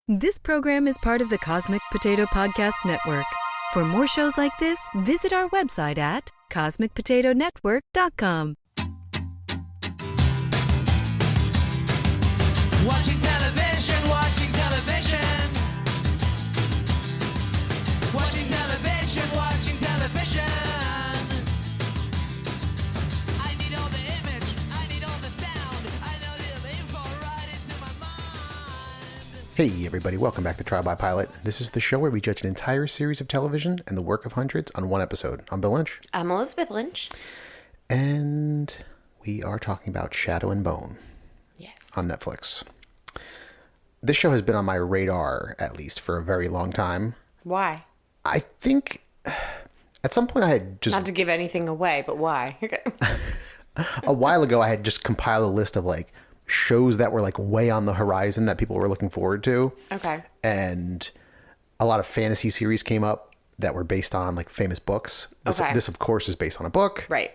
This program is part of the Cosmic Potato Podcast Network. For more shows like this, visit our website at cosmicpotatonetwork.com. Watching television, watching television. Watching television, watching television. I need all the image, I need all the sound, I know the info right into my mind. Hey everybody, welcome back to Trial by Pilot. This is the show where we judge an entire series of television and the work of hundreds on one episode. I'm Bill Lynch. I'm Elizabeth Lynch. And we are talking about Shadow and Bone. Yes. On Netflix. This show has been on my radar, at least, for a very long time. Why? I think at some point I had just... Not to give anything away, but why? A while ago, I had just compiled a list of, like, shows that were, like, way on the horizon that people were looking forward to. Okay. And a lot of fantasy series came up that were based on, like, famous books. This, of course, is based on a book. Right.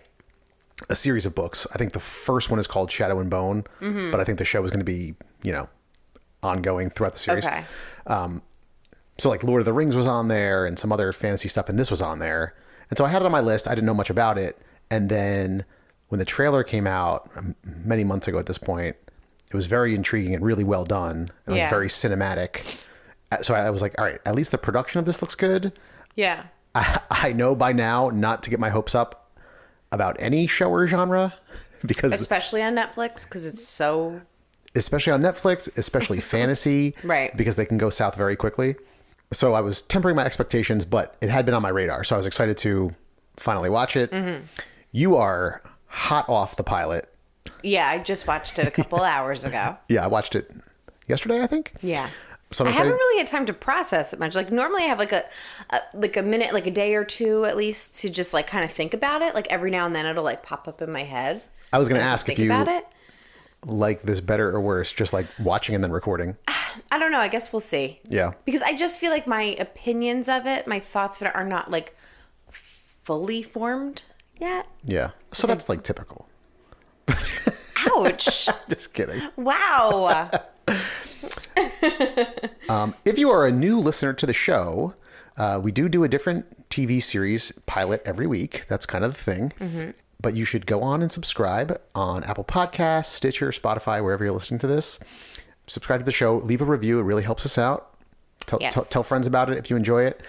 A series of books. I think the first one is called Shadow and Bone, but I think the show is going to be, ongoing throughout the series. Okay. So like Lord of the Rings was on there and some other fantasy stuff, and this was on there. And so I had it on my list. I didn't know much about it. And then when the trailer came out many months ago at this point, it was very intriguing and really well done and like very cinematic. So I was like, all right, at least the production of this looks good. Yeah. I know by now not to get my hopes up about any show or genre because Especially on Netflix, because it's so... Especially on Netflix, especially fantasy, Right. Because they can go south very quickly. So I was tempering my expectations, but it had been on my radar. So I was excited to finally watch it. Mm-hmm. You are hot off the pilot. Yeah, I just watched it a couple hours ago. Yeah, I watched it yesterday, I think. Yeah. So I haven't really had time to process it much. Like normally I have like a minute, like a day or two at least to just like kind of think about it. Like every now and then it'll like pop up in my head. I was going to ask if you about it. like this better or worse, just like watching and then recording. I don't know. I guess we'll see. Yeah. Because I just feel like my opinions of it, my thoughts of it are not like fully formed yet. Yeah. So that's like typical. Ouch. Just kidding. Wow. If you are a new listener to the show, we do a different TV series pilot every week. That's kind of the thing. Mm-hmm. But you should go on and subscribe on Apple Podcasts, Stitcher, Spotify, wherever you're listening to this. Subscribe to the show. Leave a review. It really helps us out. Tell friends about it if you enjoy it.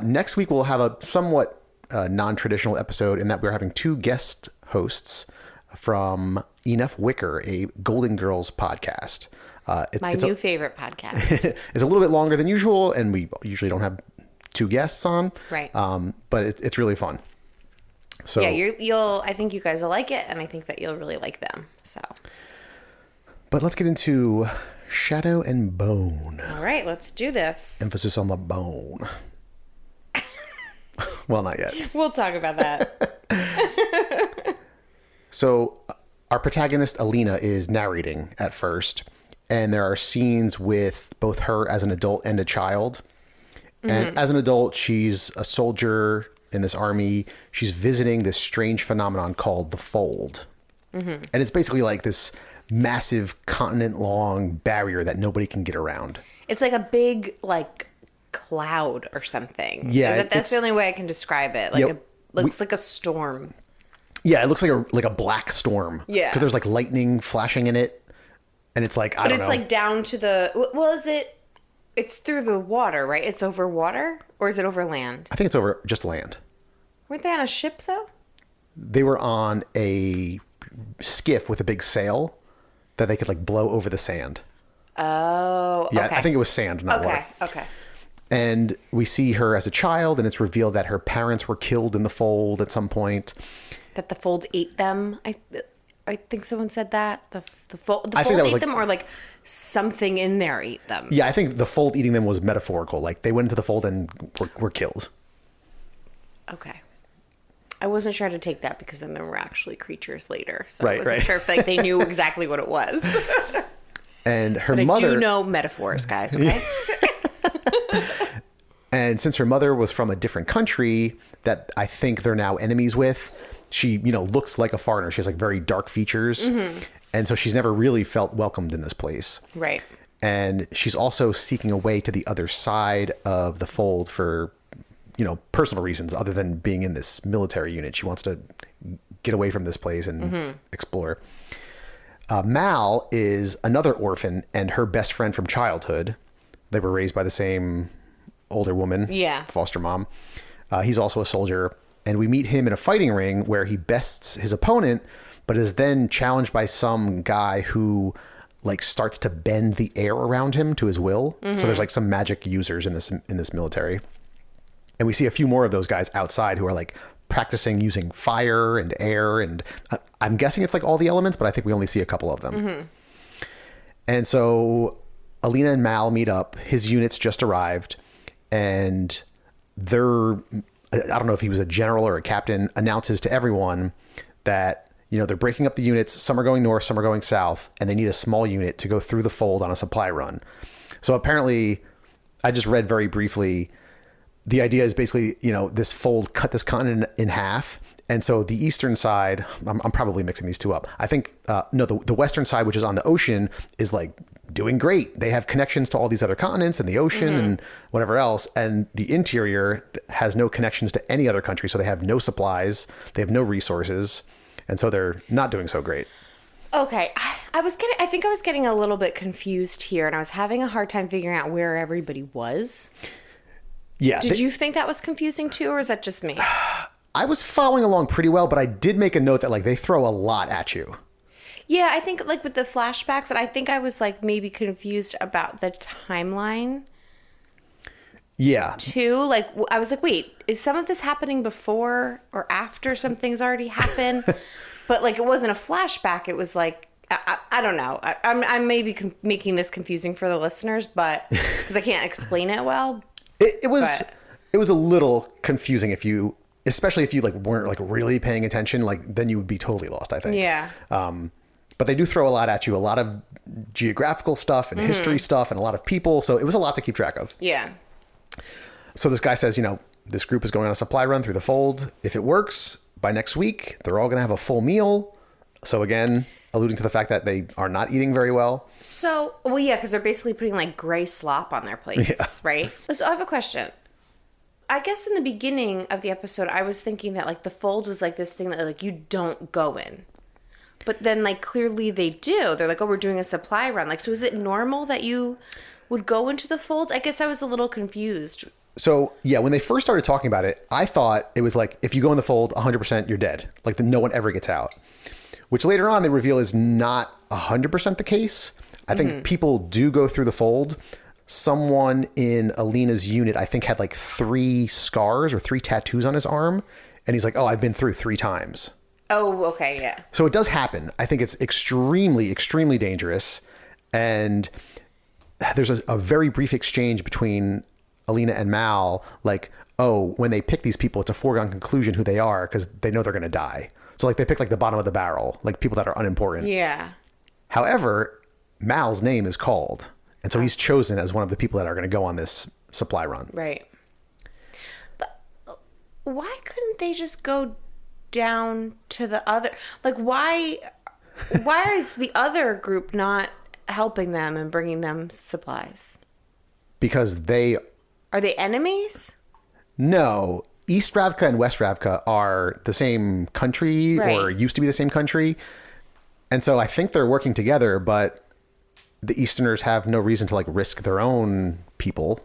Next week, we'll have a somewhat non-traditional episode in that we're having two guest hosts from Enough Wicker, a Golden Girls podcast. It's new favorite podcast. It's a little bit longer than usual, and we usually don't have two guests on. Right. But it's really fun. So yeah, I think you guys will like it, and I think that you'll really like them. So. But let's get into Shadow and Bone. All right, let's do this. Emphasis on the bone. Well, not yet. We'll talk about that. So our protagonist, Alina, is narrating at first, and there are scenes with both her as an adult and a child. Mm-hmm. And as an adult, she's a soldier in this army. She's visiting this strange phenomenon called the Fold. Mm-hmm. And it's basically like this massive continent-long barrier that nobody can get around. It's like a big, like, cloud or something. Yeah. That's the only way I can describe it. Like, looks like a storm. Yeah, it looks like a black storm. Yeah. Because there's like lightning flashing in it. And it's like, I don't know. But it's like down to the... Well, it's through the water, right? It's over water? Or is it over land? I think it's over just land. Weren't they on a ship, though? They were on a skiff with a big sail that they could like blow over the sand. Oh, yeah, okay. I think it was sand, not water. Okay. And we see her as a child, and it's revealed that her parents were killed in the Fold at some point. That the Fold ate them. I think someone said that. The Fold I think that was ate them, or like something in there ate them. Yeah, I think the Fold eating them was metaphorical. Like they went into the Fold and were killed. Okay. I wasn't sure how to take that because then there were actually creatures later. So right, I wasn't sure if like they knew exactly what it was. And her but mother... I do know metaphors, guys, okay? And since her mother was from a different country that I think they're now enemies with, she, looks like a foreigner. She has like very dark features. Mm-hmm. And so she's never really felt welcomed in this place. Right. And she's also seeking a way to the other side of the fold for, personal reasons other than being in this military unit. She wants to get away from this place and explore. Mal is another orphan and her best friend from childhood. They were raised by the same older woman, foster mom. He's also a soldier. And we meet him in a fighting ring where he bests his opponent, but is then challenged by some guy who starts to bend the air around him to his will. So there's some magic users in this military. And we see a few more of those guys outside who are practicing using fire and air. And I'm guessing it's all the elements, but I think we only see a couple of them. And so Alina and Mal meet up. His unit's just arrived, and I don't know if he was a general or a captain, announces to everyone that, they're breaking up the units. Some are going north, some are going south, and they need a small unit to go through the fold on a supply run. So apparently, I just read very briefly, the idea is basically, this fold cut this continent in half. And so the eastern side, I'm probably mixing these two up. I think, the western side, which is on the ocean, is doing great. They have connections to all these other continents and the ocean and whatever else. And the interior has no connections to any other country. So they have no supplies. They have no resources. And so they're not doing so great. Okay. I think I was getting a little bit confused here, and I was having a hard time figuring out where everybody was. Yeah. Did you think that was confusing too, or is that just me? I was following along pretty well, but I did make a note that they throw a lot at you. Yeah, I think with the flashbacks, and I think I was maybe confused about the timeline. Yeah. Too. I was wait, is some of this happening before or after something's already happened? But it wasn't a flashback. It was I don't know. I'm maybe making this confusing for the listeners, but because I can't explain it well. It was a little confusing especially if you weren't really paying attention, then you would be totally lost, I think. Yeah. But they do throw a lot at you, a lot of geographical stuff and history stuff and a lot of people. So it was a lot to keep track of. Yeah. So this guy says, this group is going on a supply run through the fold. If it works, by next week, they're all going to have a full meal. So again, alluding to the fact that they are not eating very well. So, because they're basically putting gray slop on their plates, right? So I have a question. I guess in the beginning of the episode, I was thinking that the fold was this thing that you don't go in. But then clearly they do. They're we're doing a supply run. So is it normal that you would go into the folds? I guess I was a little confused. So yeah, when they first started talking about it, I thought it was if you go in the fold, 100% you're dead. No one ever gets out. Which later on they reveal is not 100% the case. I think people do go through the fold. Someone in Alina's unit, I think, had 3 scars or 3 tattoos on his arm. And he's oh, I've been through 3 times. Oh, okay, yeah. So it does happen. I think it's extremely, extremely dangerous. And there's a very brief exchange between Alina and Mal, when they pick these people, it's a foregone conclusion who they are because they know they're going to die. So they pick the bottom of the barrel, people that are unimportant. Yeah. However, Mal's name is called. And so he's chosen as one of the people that are going to go on this supply run. Right. But why couldn't they just go down to the other? Why is the other group not helping them and bringing them supplies? Because Are they enemies? No. East Ravka and West Ravka are the same country or used to be the same country. And so I think they're working together, but the Easterners have no reason to risk their own people.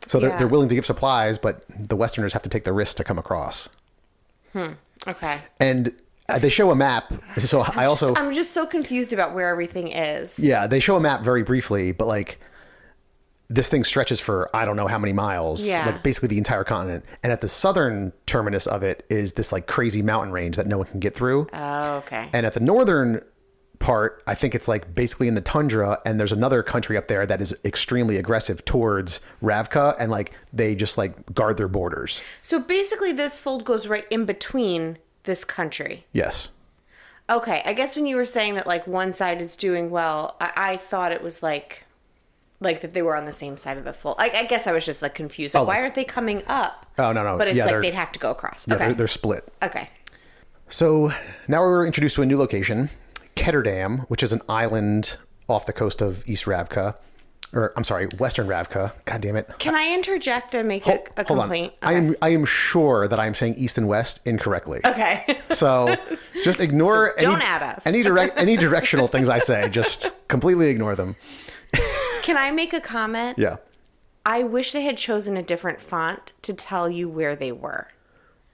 So they're willing to give supplies, but the Westerners have to take the risk to come across. Okay. And they show a map. So I'm just so confused about where everything is. Yeah, they show a map very briefly, but this thing stretches for I don't know how many miles. Yeah. Basically the entire continent. And at the southern terminus of it is this crazy mountain range that no one can get through. Oh, okay. And at the northern part, I think it's basically in the tundra, and there's another country up there that is extremely aggressive towards Ravka, and they just guard their borders. So basically this fold goes right in between this country. Yes. Okay, I guess when you were saying that one side is doing well, I thought it was that they were on the same side of the fold. I guess I was just confused. Why aren't they coming up? Oh, no. But it's they'd have to go across. Yeah, okay. they're split. Okay. So now we're introduced to a new location, Ketterdam, which is an island off the coast of East Ravka. or I'm sorry, Western Ravka. God damn it. Can I interject and make a Hold complaint? on. I am sure that I'm saying East and West incorrectly. Okay. So just ignore don't add us. any directional things I say. Just completely ignore them. Can I make a comment? Yeah. I wish they had chosen a different font to tell you where they were.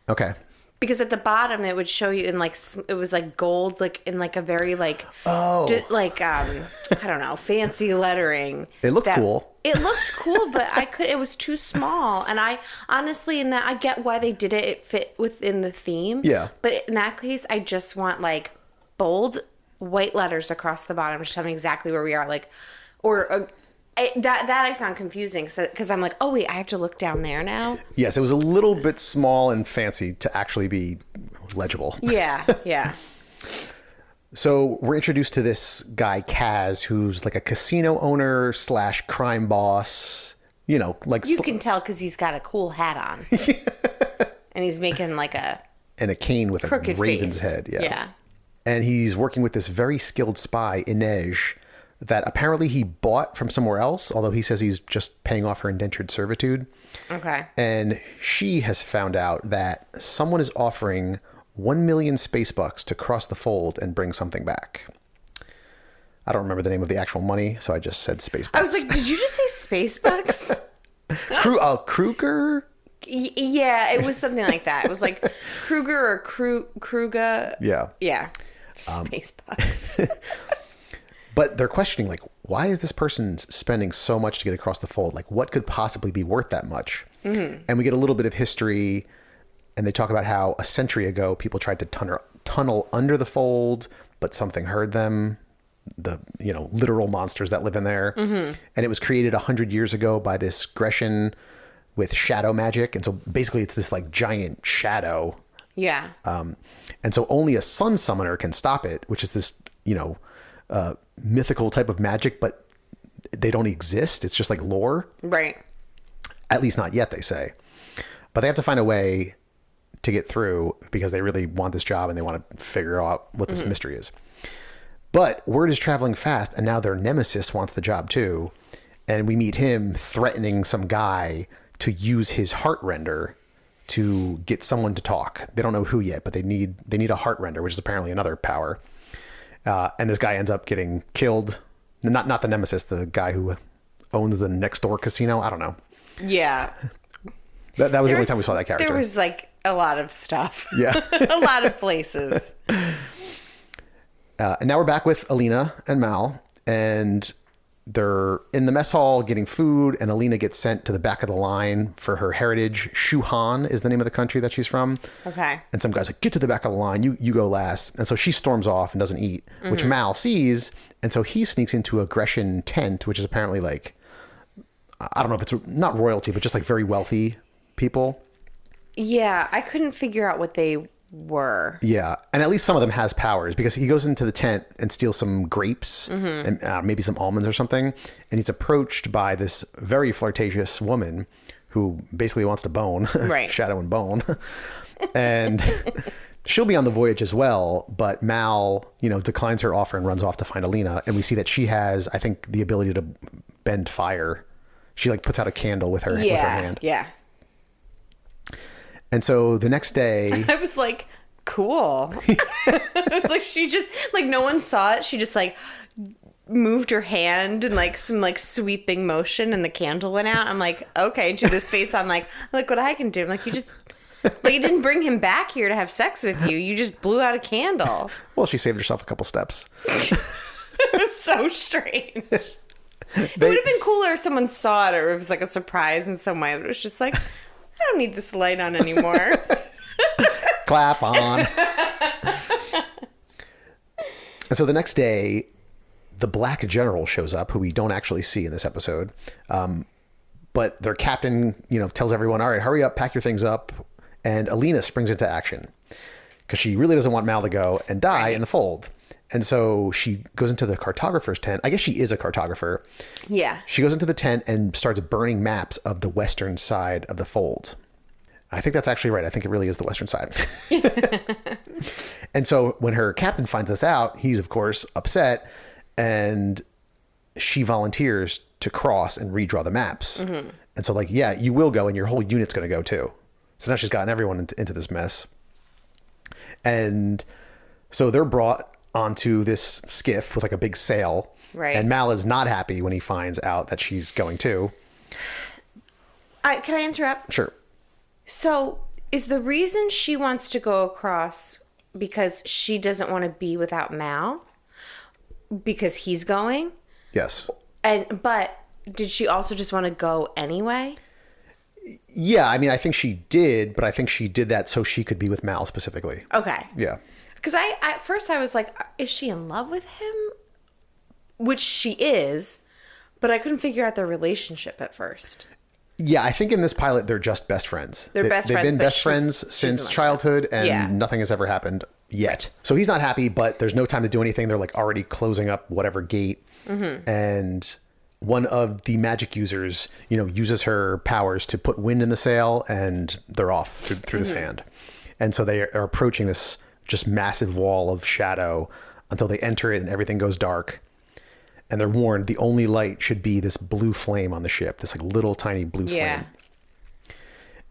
Okay. Because at the bottom it would show you in like it was like gold, like in like a very like I don't know, fancy lettering. It looked cool. It looked cool, but it was too small. And I honestly, in that, I get why they did it. It fit within the theme. Yeah. But in that case, I just want like bold white letters across the bottom to tell me exactly where we are. Like, that I found confusing because I'm like, oh wait, I have to look down there now. Yes, it was a little bit small and fancy to actually be legible. Yeah, yeah. So we're introduced to this guy, Kaz, who's like a casino owner / crime boss. You know, like... You can tell because he's got a cool hat on. And he's making like a cane with a raven's face. head. Yeah. And he's working with this very skilled spy, Inej, that apparently he bought from somewhere else, although he says he's just paying off her indentured servitude. Okay. And she has found out that someone is offering 1 million space bucks to cross the fold and bring something back. I don't remember the name of the actual money, so I just said space bucks. I was like, did you just say space bucks? Kruger? Yeah, it was something like that. It was like Kruger or Kruger. Yeah. Yeah. Space bucks. But they're questioning, like, why is this person spending so much to get across the fold? Like, what could possibly be worth that much? Mm-hmm. And we get a little bit of history, and they talk about how a century ago, people tried to tunnel under the fold, but something heard them, the, literal monsters that live in there. Mm-hmm. And it was created 100 years ago by this Grecian with shadow magic. And so basically it's this, like, giant shadow. Yeah. And so only a sun summoner can stop it, which is this, mythical type of magic, but they don't exist. It's just like lore. Right. At least not yet, they say. But they have to find a way to get through because they really want this job and they want to figure out what this mystery is. But word is traveling fast, and now their nemesis wants the job too. And we meet him threatening some guy to use his heart render to get someone to talk. They don't know who yet, but they need a heart render, which is apparently another power. And this guy ends up getting killed. Not the nemesis, the guy who owns the next door casino. I don't know. Yeah. That was the only time we saw that character. There was like a lot of stuff. Yeah. A lot of places. And now we're back with Alina and Mal, and they're in the mess hall getting food, and Alina gets sent to the back of the line for her heritage. Shuhan is the name of the country that she's from. Okay. And some guy's like, get to the back of the line. You go last. And so she storms off and doesn't eat, which Mal sees. And so he sneaks into a Grecian tent, which is apparently like, I don't know if it's not royalty, but just like very wealthy people. Yeah. I couldn't figure out what they were. Yeah. And at least some of them has powers because he goes into the tent and steals some grapes and maybe some almonds or something. And he's approached by this very flirtatious woman who basically wants to bone. Right. Shadow and bone. And she'll be on the voyage as well. But Mal, declines her offer and runs off to find Alina. And we see that she has, I think, the ability to bend fire. She like puts out a candle with her hand. Yeah. And so the next day... I was like, cool. It's like she just, like no one saw it. She just like moved her hand in like some like sweeping motion and the candle went out. I'm like, okay. And she had this face on like, look what I can do. I'm like, you didn't bring him back here to have sex with you. You just blew out a candle. Well, she saved herself a couple steps. It was so strange. It would have been cooler if someone saw it or it was like a surprise in some way. But it was just like... I don't need this light on anymore. Clap on. And so the next day, the Black General shows up, who we don't actually see in this episode. But their captain, tells everyone, all right, hurry up, pack your things up. And Alina springs into action because she really doesn't want Mal to go and die in the fold. And so she goes into the cartographer's tent. I guess she is a cartographer. Yeah. She goes into the tent and starts burning maps of the western side of the fold. I think that's actually right. I think it really is the western side. And so when her captain finds this out, he's, of course, upset. And she volunteers to cross and redraw the maps. And so like, yeah, you will go and your whole unit's going to go too. So now she's gotten everyone into this mess. And so they're brought onto this skiff with like a big sail. Right. And Mal is not happy when he finds out that she's going too. Can I interrupt? Sure. So is the reason she wants to go across because she doesn't want to be without Mal? Because he's going? Yes. But did she also just want to go anyway? Yeah, I mean, I think she did, but I think she did that so she could be with Mal specifically. Okay. Yeah. Because at first I was like, is she in love with him? Which she is, but I couldn't figure out their relationship at first. Yeah, I think in this pilot, they're just best friends. They're best friends. They've been but best friends since childhood, and nothing has ever happened yet. So he's not happy, but there's no time to do anything. They're like already closing up whatever gate. And one of the magic users, uses her powers to put wind in the sail, and they're off through the sand. And so they are approaching this just massive wall of shadow until they enter it and everything goes dark. And they're warned the only light should be this blue flame on the ship, this like little tiny blue flame.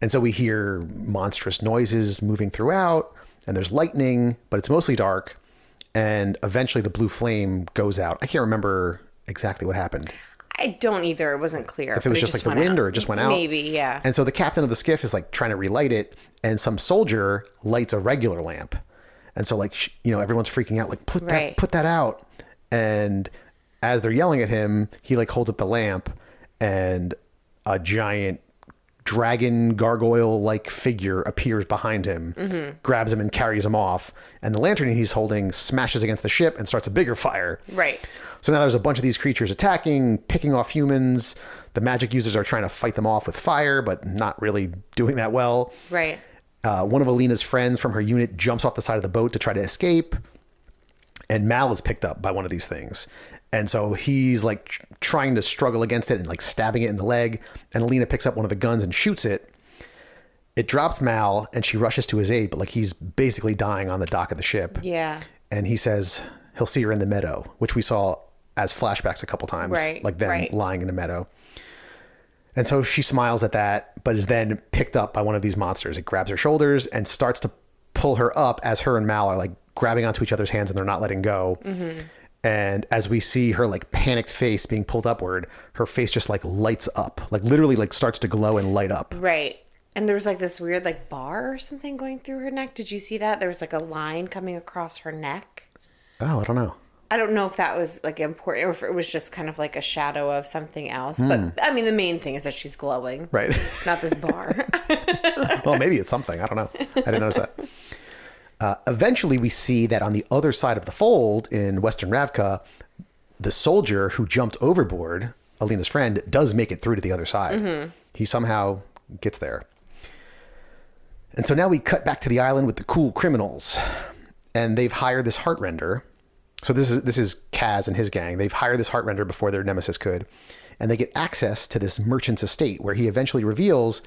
And so we hear monstrous noises moving throughout, and there's lightning, but it's mostly dark. And eventually the blue flame goes out. I can't remember exactly what happened. I don't either. It wasn't clear. If it was just like the wind or it just went out. Maybe, yeah. And so the captain of the skiff is like trying to relight it, and some soldier lights a regular lamp. And so like, everyone's freaking out, like put that out. And as they're yelling at him, he like holds up the lamp, and a giant dragon gargoyle like figure appears behind him, grabs him and carries him off. And the lantern he's holding smashes against the ship and starts a bigger fire. Right. So now there's a bunch of these creatures attacking, picking off humans. The magic users are trying to fight them off with fire, but not really doing that well. Right. One of Alina's friends from her unit jumps off the side of the boat to try to escape. And Mal is picked up by one of these things. And so he's like trying to struggle against it and like stabbing it in the leg. And Alina picks up one of the guns and shoots it. It drops Mal and she rushes to his aid, but like he's basically dying on the dock of the ship. Yeah. And he says he'll see her in the meadow, which we saw as flashbacks a couple times, like them lying in a meadow. And so she smiles at that, but is then picked up by one of these monsters. It grabs her shoulders and starts to pull her up as her and Mal are like grabbing onto each other's hands and they're not letting go. And as we see her like panicked face being pulled upward, her face just like lights up, like literally like starts to glow and light up. Right. And there was like this weird like bar or something going through her neck. Did you see that? There was like a line coming across her neck. Oh, I don't know. I don't know if that was like important or if it was just kind of like a shadow of something else. But I mean, the main thing is that she's glowing. Right. Not this bar. Well, maybe it's something. I don't know. I didn't notice that. Eventually, we see that on the other side of the fold in Western Ravka, the soldier who jumped overboard, Alina's friend, does make it through to the other side. He somehow gets there. And so now we cut back to the island with the cool criminals. And they've hired this heartrender. So this is Kaz and his gang. They've hired this heartrender before their nemesis could. And they get access to this merchant's estate where he eventually reveals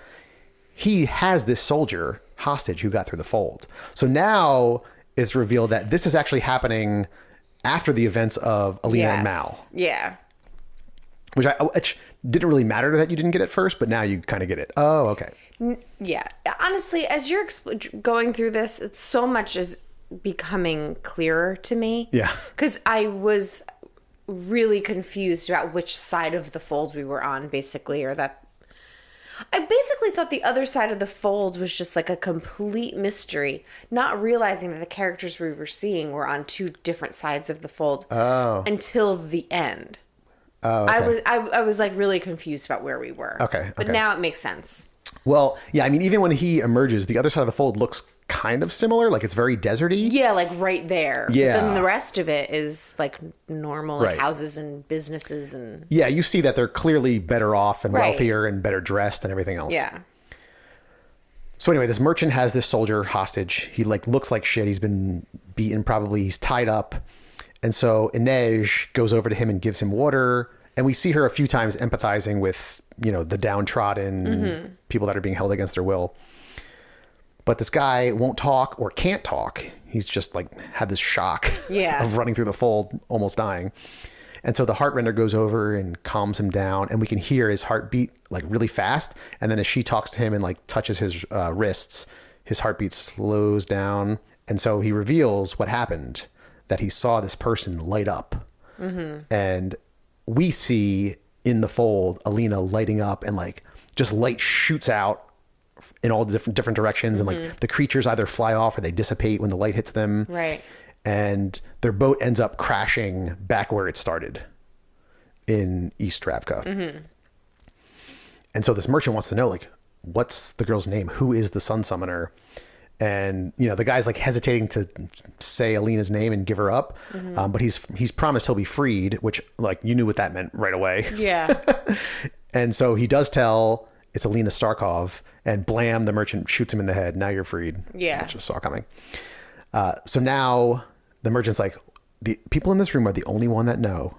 he has this soldier hostage who got through the fold. So now it's revealed that this is actually happening after the events of Alina and Mal. Yeah. Which didn't really matter that you didn't get it first, but now you kind of get it. Oh, okay. Yeah. Honestly, as you're going through this, it's so much is becoming clearer to me. Yeah. Because I was really confused about which side of the fold we were on, basically, or that I basically thought the other side of the fold was just like a complete mystery, not realizing that the characters we were seeing were on two different sides of the fold until the end. Oh, okay. I was like really confused about where we were. Okay. But now it makes sense. Well, yeah, I mean, even when he emerges, the other side of the fold looks kind of similar. Like it's very deserty. Yeah, like right there. Yeah. But then the rest of it is like normal, like Right. houses and businesses and... Yeah, you see that they're clearly better off and Right. wealthier and better dressed and everything else. Yeah. So anyway, this merchant has this soldier hostage. He like looks like shit. He's been beaten, probably. He's tied up. And so Inej goes over to him and gives him water. And we see her a few times empathizing with, the downtrodden people that are being held against their will. But this guy won't talk or can't talk. He's just like had this shock Yeah. of running through the fold, almost dying. And so the heart render goes over and calms him down, and we can hear his heartbeat like really fast. And then as she talks to him and like touches his wrists, his heartbeat slows down. And so he reveals what happened, that he saw this person light up. And we see in the fold Alina lighting up, and like just light shoots out in all the different directions. And like the creatures either fly off or they dissipate when the light hits them. Right. And their boat ends up crashing back where it started in East Ravka. And so this merchant wants to know, like, what's the girl's name? Who is the sun summoner? And, you know, the guy's like hesitating to say Alina's name and give her up. But he's promised he'll be freed, which like you knew what that meant right away. Yeah. And so he does tell it's Alina Starkov, and blam, the merchant shoots him in the head. Now you're freed. Yeah. I just saw coming. So now the merchant's like, the people in this room are the only one that know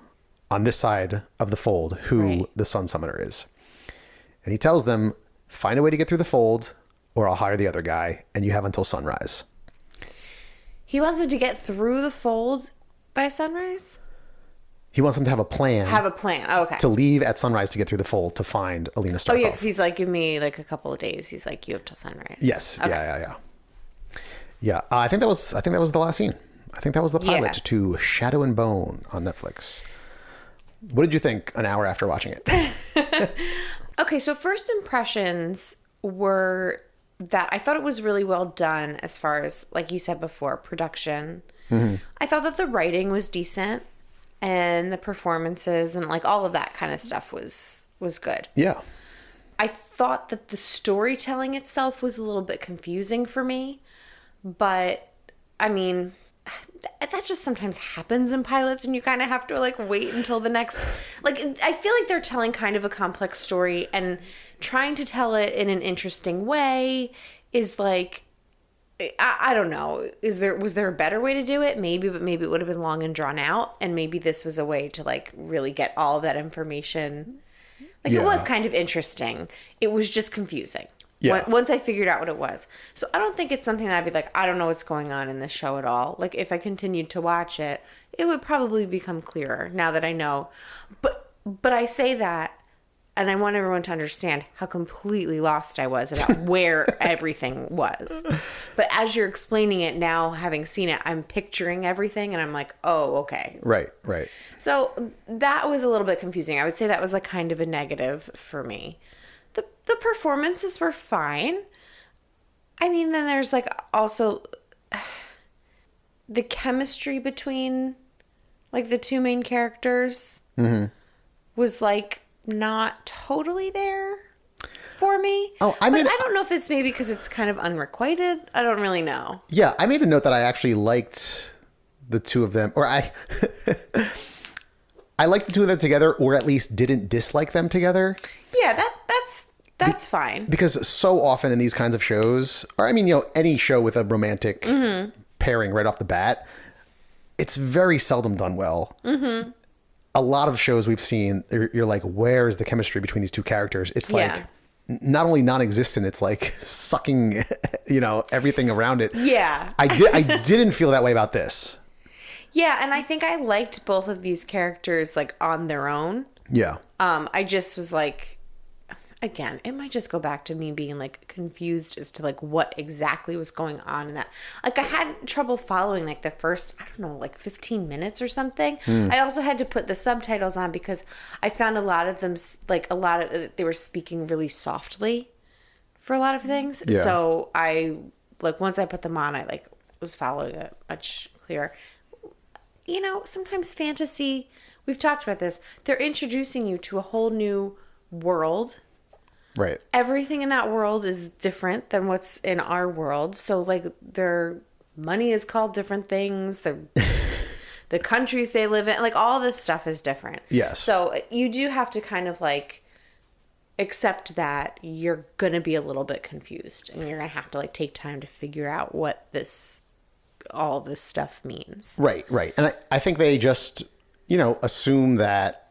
on this side of the fold who the sun summoner is. And he tells them, find a way to get through the fold, or I'll hire the other guy, and you have until sunrise. He wants them to get through the fold by sunrise? He wants them to have a plan. Have a plan. Oh, okay. To leave at sunrise to get through the fold to find Alina Starkov. Oh, yeah, because he's like, give me like a couple of days. He's like, you have till sunrise. Yes. Okay. Yeah. I think that was the last scene. I think that was the pilot Yeah. to Shadow and Bone on Netflix. What did you think an hour after watching it? Okay, so first impressions were that I thought it was really well done as far as, like you said before, production. I thought that the writing was decent, and the performances and like all of that kind of stuff was good. Yeah. I thought that the storytelling itself was a little bit confusing for me, but I mean, that just sometimes happens in pilots, and you kind of have to like wait until the next, like, I feel like they're telling kind of a complex story, and trying to tell it in an interesting way is like, I don't know. Was there a better way to do it? Maybe, but maybe it would have been long and drawn out, and maybe this was a way to like really get all of that information. Like it was kind of interesting. It was just confusing. Yeah. Once I figured out what it was. So I don't think it's something that I'd be like, I don't know what's going on in this show at all. Like if I continued to watch it, it would probably become clearer now that I know. But I say that, and I want everyone to understand how completely lost I was about where everything was. But as you're explaining it now, having seen it, I'm picturing everything, and I'm like, oh, okay. Right. So that was a little bit confusing. I would say that was like kind of a negative for me. The performances were fine. I mean, then there's like also the chemistry between like the two main characters was like not totally there for me. Oh, I don't know if it's maybe because it's kind of unrequited. I don't really know. Yeah, I made a note that I actually liked the two of them, or I liked the two of them together, or at least didn't dislike them together. Yeah, that's fine. Because so often in these kinds of shows, or I mean, you know, any show with a romantic pairing right off the bat, it's very seldom done well. A lot of shows we've seen, you're like, where's the chemistry between these two characters? It's like not only non-existent, it's like sucking, you know, everything around it. Yeah. I didn't feel that way about this. Yeah, and I think I liked both of these characters like on their own. Yeah. I just was like, again, it might just go back to me being like confused as to like what exactly was going on in that. Like I had trouble following like the first, I don't know, like 15 minutes or something. I also had to put the subtitles on because I found a lot of them, like they were speaking really softly for a lot of things. Yeah. So I, like once I put them on, I like was following it much clearer. You know, sometimes fantasy, we've talked about this, they're introducing you to a whole new world. Right. Everything in that world is different than what's in our world. So like their money is called different things. The countries they live in, like all this stuff is different. Yes. So you do have to kind of like accept that you're going to be a little bit confused, and you're going to have to like take time to figure out what all this stuff means. Right. And I think they just, you know, assume that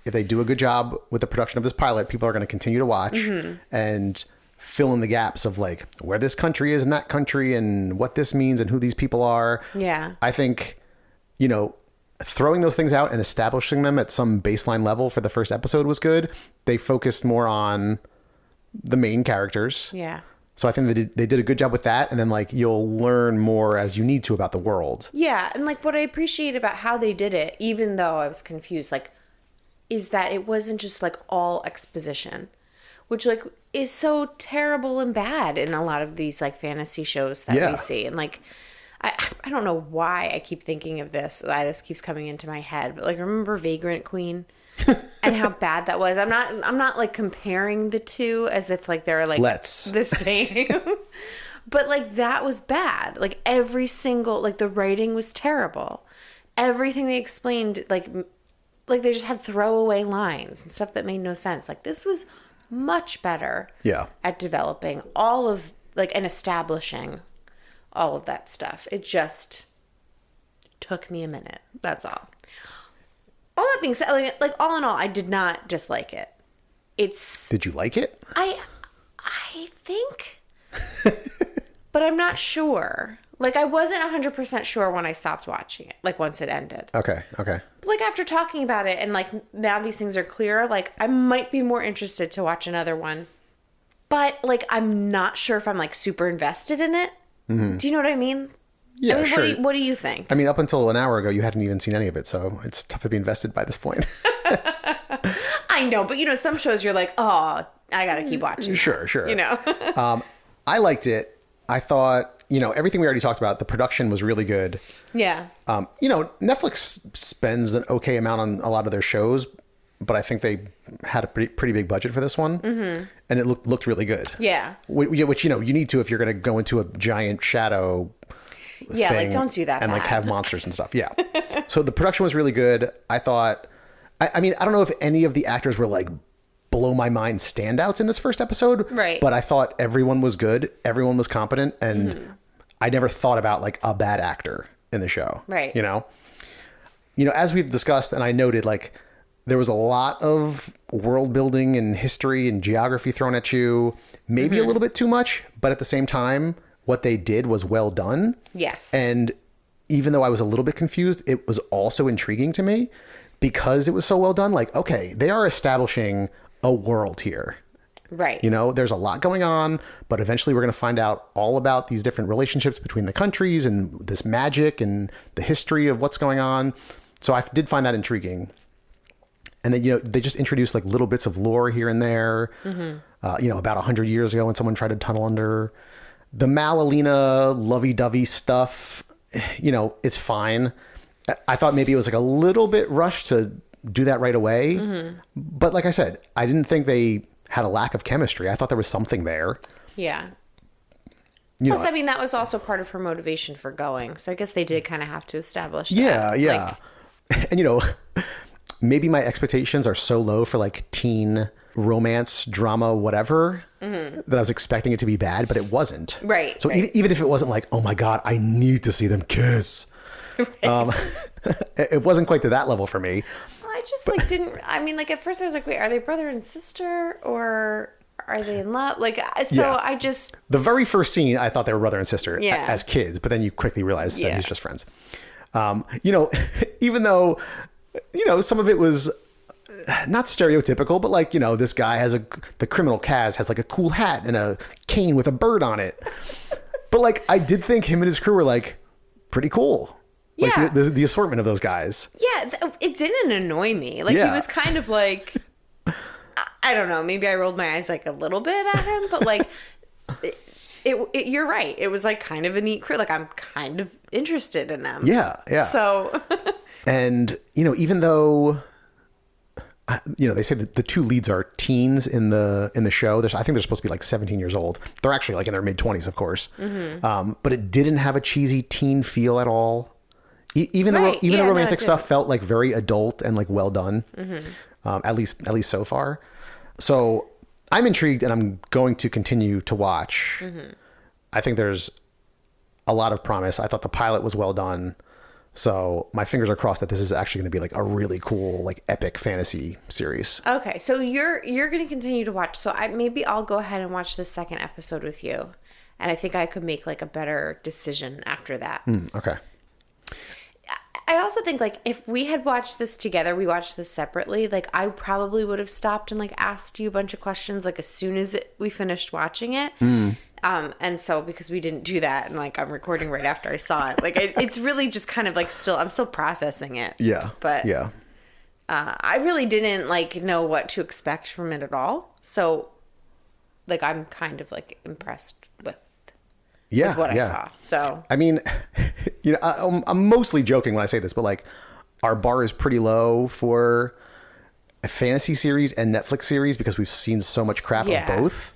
if they do a good job with the production of this pilot, people are going to continue to watch and fill in the gaps of like where this country is in that country and what this means and who these people are. Yeah. I think, you know, throwing those things out and establishing them at some baseline level for the first episode was good. They focused more on the main characters. Yeah. So I think they did a good job with that. And then like you'll learn more as you need to about the world. Yeah. And like what I appreciate about how they did it, even though I was confused, like, is that it wasn't just like all exposition, which like is so terrible and bad in a lot of these like fantasy shows that we see. And like, I don't know why I keep thinking of this. Why this keeps coming into my head, but like, remember Vagrant Queen and how bad that was? I'm not like comparing the two as if like they're like the same, but like that was bad. Like every single, like the writing was terrible. Everything they explained, like they just had throwaway lines and stuff that made no sense. Like this was much better at developing all of like and establishing all of that stuff. It just took me a minute. That's all. All that being said, like all in all, I did not dislike it. Did you like it? I think, but I'm not sure. Like I wasn't 100% sure when I stopped watching it. Like once it ended. Okay. Like after talking about it and like now these things are clear, like I might be more interested to watch another one. But like I'm not sure if I'm like super invested in it. Mm-hmm. Do you know what I mean? Yeah, I mean, sure. What do you think? I mean, up until an hour ago, you hadn't even seen any of it, so it's tough to be invested by this point. I know, but you know, some shows you're like, oh, I gotta keep watching. Sure. You know? I liked it. I thought, you know, everything we already talked about, the production was really good. Yeah. You know, Netflix spends an okay amount on a lot of their shows, but I think they had a pretty big budget for this one. Mm-hmm. And it looked really good. Yeah. Which, you know, you need to if you're going to go into a giant shadow yeah, thing like don't do that and bad. like have monsters and stuff. Yeah. So the production was really good. I thought, I mean, I don't know if any of the actors were like blow my mind standouts in this first episode. Right. But I thought everyone was good. Everyone was competent. And I never thought about like a bad actor in the show. Right. You know, as we've discussed and I noted, like there was a lot of world building and history and geography thrown at you, maybe a little bit too much, but at the same time, what they did was well done. Yes. And even though I was a little bit confused, it was also intriguing to me because it was so well done. Like, okay, they are establishing a world here. Right. You know, there's a lot going on, but eventually we're going to find out all about these different relationships between the countries and this magic and the history of what's going on. So I did find that intriguing. And then, you know, they just introduced like little bits of lore here and there, you know, about 100 years ago when someone tried to tunnel under. The Malalina lovey-dovey stuff, you know, it's fine. I thought maybe it was like a little bit rushed to do that right away. But like I said, I didn't think they had a lack of chemistry. I thought there was something there. Yeah. Plus, I mean, that was also part of her motivation for going. So I guess they did kind of have to establish that. Yeah. And, you know, maybe my expectations are so low for like teen romance, drama, whatever, that I was expecting it to be bad, but it wasn't. Right. So even if it wasn't like, oh my God, I need to see them kiss. Right. It wasn't quite to that level for me. I just like didn't, I mean, like at first I was like, wait, are they brother and sister or are they in love? Like, so Yeah. I just. The very first scene, I thought they were brother and sister Yeah. as kids, but then you quickly realize that Yeah. he's just friends. You know, even though, you know, some of it was not stereotypical, but like, you know, this guy has the criminal Kaz has like a cool hat and a cane with a bird on it. But like, I did think him and his crew were like pretty cool. Like Yeah. the assortment of those guys. Yeah, it didn't annoy me. Like, Yeah. he was kind of like, I don't know, maybe I rolled my eyes like a little bit at him, but like, you're right. It was like kind of a neat crew. Like, I'm kind of interested in them. Yeah. So. And, you know, even though, you know, they say that the two leads are teens in the show. I think they're supposed to be like 17 years old. They're actually like in their mid-20s, of course. But it didn't have a cheesy teen feel at all. Even Right. the Yeah, no, romantic it stuff felt like very adult and like well done. At least so far. So I'm intrigued and I'm going to continue to watch. I think there's a lot of promise. I thought the pilot was well done. So my fingers are crossed that this is actually going to be like a really cool, like epic fantasy series. Okay, so you're going to continue to watch. So maybe I'll go ahead and watch the second episode with you. And I think I could make like a better decision after that. Okay. I also think, like, if we had watched this together, we watched this separately, like, I probably would have stopped and, like, asked you a bunch of questions, like, as soon as we finished watching it. And so, because we didn't do that, and, like, I'm recording right after I saw it, like, it's really just kind of, like, I'm still processing it. Yeah. But yeah. I really didn't, like, know what to expect from it at all. So, like, I'm kind of, like, impressed with what I saw. So, I mean, you know, I'm mostly joking when I say this, but like, our bar is pretty low for a fantasy series and Netflix series because we've seen so much crap of both.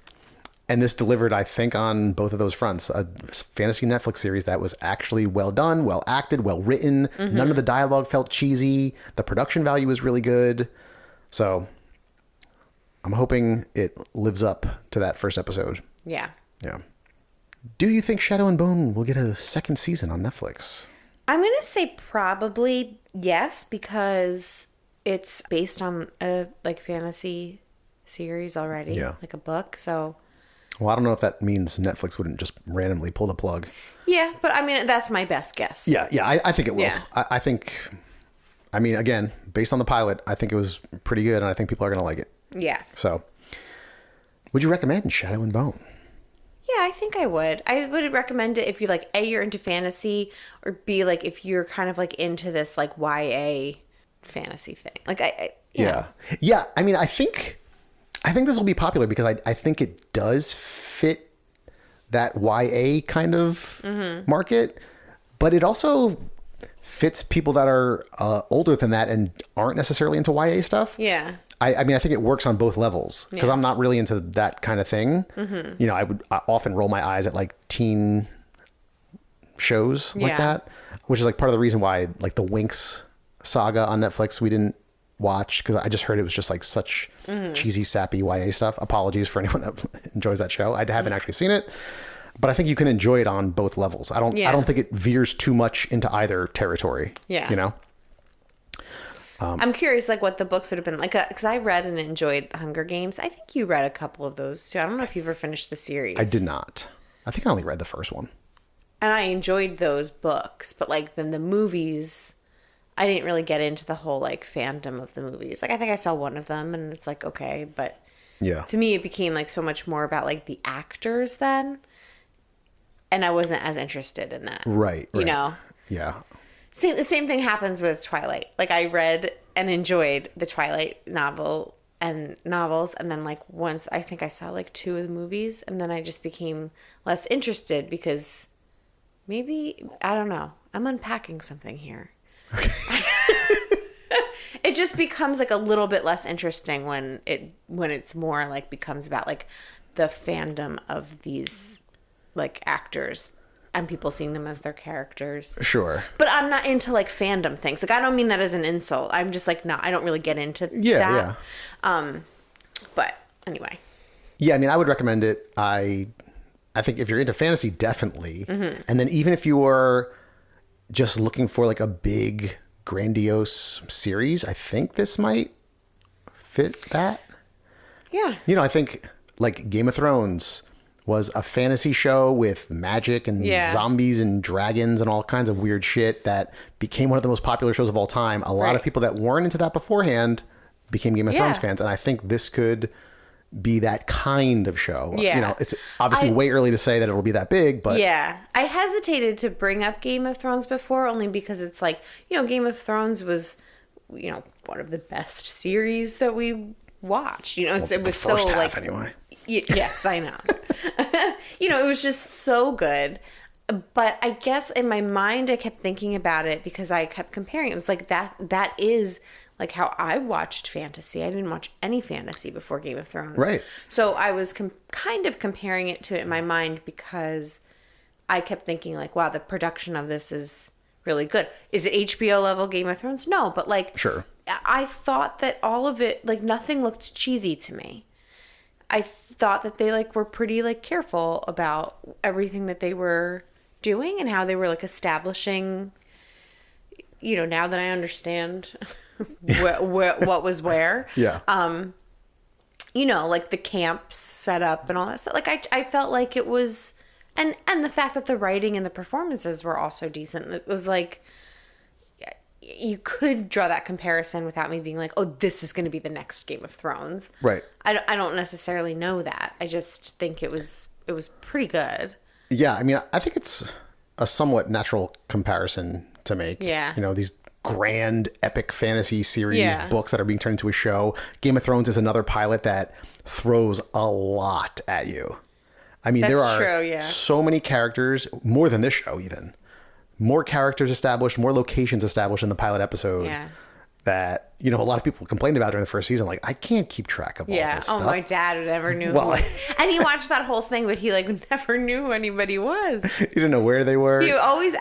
And this delivered, I think, on both of those fronts. A fantasy Netflix series that was actually well done, well acted, well written. None of the dialogue felt cheesy. The production value was really good. So I'm hoping it lives up to that first episode. yeah. Yeah. Do you think Shadow and Bone will get a second season on Netflix? I'm going to say probably yes, because it's based on a, like, fantasy series already. Yeah. Like a book, so... Well, I don't know if that means Netflix wouldn't just randomly pull the plug. Yeah, but I mean, that's my best guess. Yeah, I think it will. Yeah. I think, I mean, again, based on the pilot, I think it was pretty good, and I think people are going to like it. Yeah. So, would you recommend Shadow and Bone? Yeah, I think I would. I would recommend it if you, like, A, you're into fantasy, or B, like, if you're kind of, like, into this, like, YA fantasy thing. Like, you know. Yeah, I mean, I think this will be popular because I think it does fit that YA kind of market, but it also fits people that are older than that and aren't necessarily into YA stuff. Yeah. I mean, I think it works on both levels because I'm not really into that kind of thing. You know, I often roll my eyes at like teen shows like that, which is like part of the reason why like the Winx saga on Netflix we didn't watch because I just heard it was just like such cheesy, sappy YA stuff. Apologies for anyone that enjoys that show. I haven't actually seen it, but I think you can enjoy it on both levels. I don't think it veers too much into either territory. Yeah, you know. I'm curious, like, what the books would have been like, because I read and enjoyed The Hunger Games. I think you read a couple of those too. I don't know if you ever finished the series. I did not. I think I only read the first one. And I enjoyed those books, but, like, then the movies, I didn't really get into the whole, like, fandom of the movies. Like, I think I saw one of them, and it's like, okay, but to me, it became, like, so much more about, like, the actors then, and I wasn't as interested in that. Right. You know? Yeah. The same thing happens with Twilight. Like, I read and enjoyed the Twilight novels, and then, like, once I think I saw like 2 of the movies, and then I just became less interested because maybe, I don't know, I'm unpacking something here. It just becomes like a little bit less interesting when it's more like becomes about like the fandom of these like actors and people seeing them as their characters. Sure. But I'm not into like fandom things. Like, I don't mean that as an insult. I'm just like, I don't really get into that. Yeah. But anyway. Yeah, I mean, I would recommend it. I think if you're into fantasy, definitely. And then even if you're just looking for like a big, grandiose series, I think this might fit that. Yeah. You know, I think like Game of Thrones was a fantasy show with magic and zombies and dragons and all kinds of weird shit that became one of the most popular shows of all time. A lot of people that weren't into that beforehand became Game of Thrones fans. And I think this could be that kind of show. Yeah. You know, it's obviously way early to say that it'll be that big, but yeah, I hesitated to bring up Game of Thrones before only because it's like, you know, Game of Thrones was, you know, one of the best series that we watched. You know, it was so like, anyway. Yes, I know. You know, it was just so good. But I guess in my mind, I kept thinking about it because I kept comparing. It was like that is like how I watched fantasy. I didn't watch any fantasy before Game of Thrones. Right. So I was kind of comparing it to it in my mind because I kept thinking like, wow, the production of this is really good. Is it HBO level Game of Thrones? No, but like, sure. I thought that all of it, like nothing looked cheesy to me. I thought that they like were pretty like careful about everything that they were doing and how they were like establishing, you know, now that I understand what was where. Yeah. You know, like the camps set up and all that stuff. Like I felt like it was, and the fact that the writing and the performances were also decent. It was like, you could draw that comparison without me being like, oh, this is going to be the next Game of Thrones. Right. I don't necessarily know that. I just think it was pretty good. Yeah, I mean, I think it's a somewhat natural comparison to make. Yeah. You know, these grand epic fantasy series books that are being turned into a show. Game of Thrones is another pilot that throws a lot at you. I mean, there are true, so many characters, more than this show even. More characters established, more locations established in the pilot episode. Yeah. That, you know, a lot of people complained about during the first season. Like, I can't keep track of all this stuff. Oh, my dad never knew. Well, and he watched that whole thing, but he like never knew who anybody was. You didn't know where they were. He would always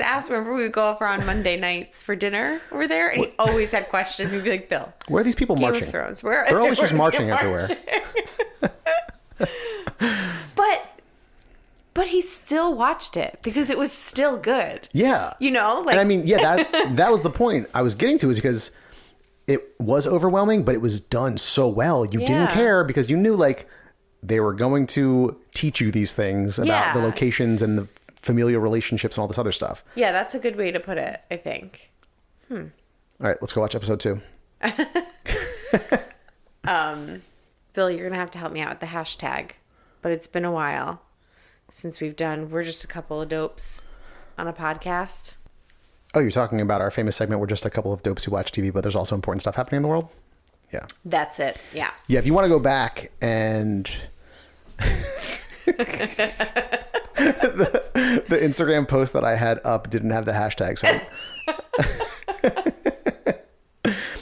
ask. Remember, we would go over on Monday nights for dinner over there, and he always had questions. He'd be like, "Bill, where are these people Game marching? of Thrones. They're always just marching everywhere." But he still watched it because it was still good. Yeah. You know, like, and I mean, yeah, that was the point I was getting to, is because it was overwhelming, but it was done so well. You didn't care because you knew, like, they were going to teach you these things about the locations and the familial relationships and all this other stuff. Yeah, that's a good way to put it, I think. All right, let's go watch episode 2. Bill, you're going to have to help me out with the hashtag, but it's been a while since we're just a couple of dopes on a podcast. Oh, you're talking about our famous segment, we're just a couple of dopes who watch TV, but there's also important stuff happening in the world? Yeah. That's it. Yeah. Yeah, if you want to go back and the Instagram post that I had up didn't have the hashtag, so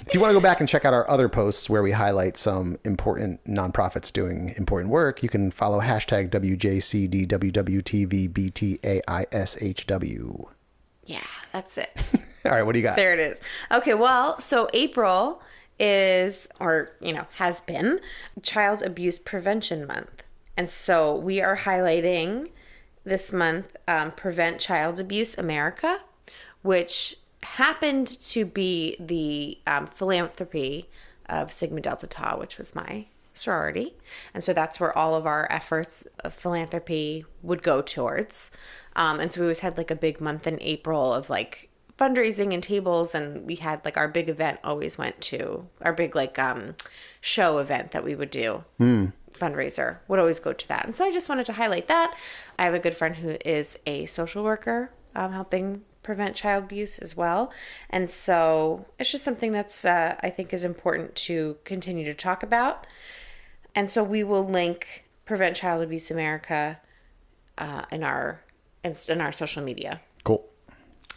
if you want to go back and check out our other posts where we highlight some important nonprofits doing important work, you can follow hashtag WJCDWWTVBTAISHW. Yeah, that's it. All right, what do you got? There it is. Okay, well, so April is, or, you know, has been Child Abuse Prevention Month. And so we are highlighting this month Prevent Child Abuse America, which happened to be the philanthropy of Sigma Delta Tau, which was my sorority. And so that's where all of our efforts of philanthropy would go towards. And so we always had like a big month in April of like fundraising and tables, and we had like our big event always went to our big like show event that we would do. Fundraiser would always go to that. And so I just wanted to highlight that. I have a good friend who is a social worker helping prevent child abuse as well. And so it's just something that's I think is important to continue to talk about. And so we will link Prevent Child Abuse America in our social media. Cool.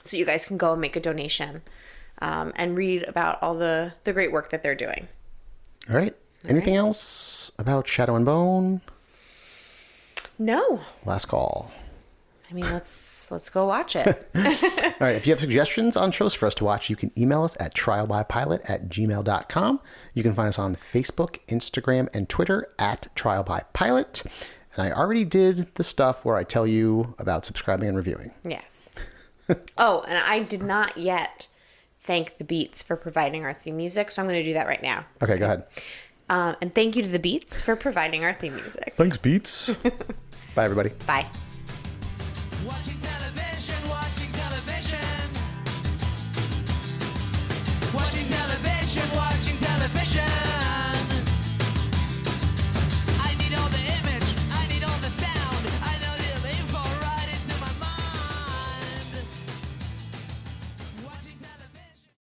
So you guys can go and make a donation and read about all the great work that they're doing. All right. Anything else about Shadow and Bone? No. Last call. I mean, let's go watch it. All right. If you have suggestions on shows for us to watch, you can email us at trialbypilot@gmail.com. You can find us on Facebook, Instagram, and Twitter at trialbypilot. And I already did the stuff where I tell you about subscribing and reviewing. Yes. Oh, and I did not yet thank the Beats for providing our theme music, so I'm going to do that right now. Okay, go ahead. And thank you to the Beats for providing our theme music. Thanks, Beats. Bye, everybody. Bye. Watching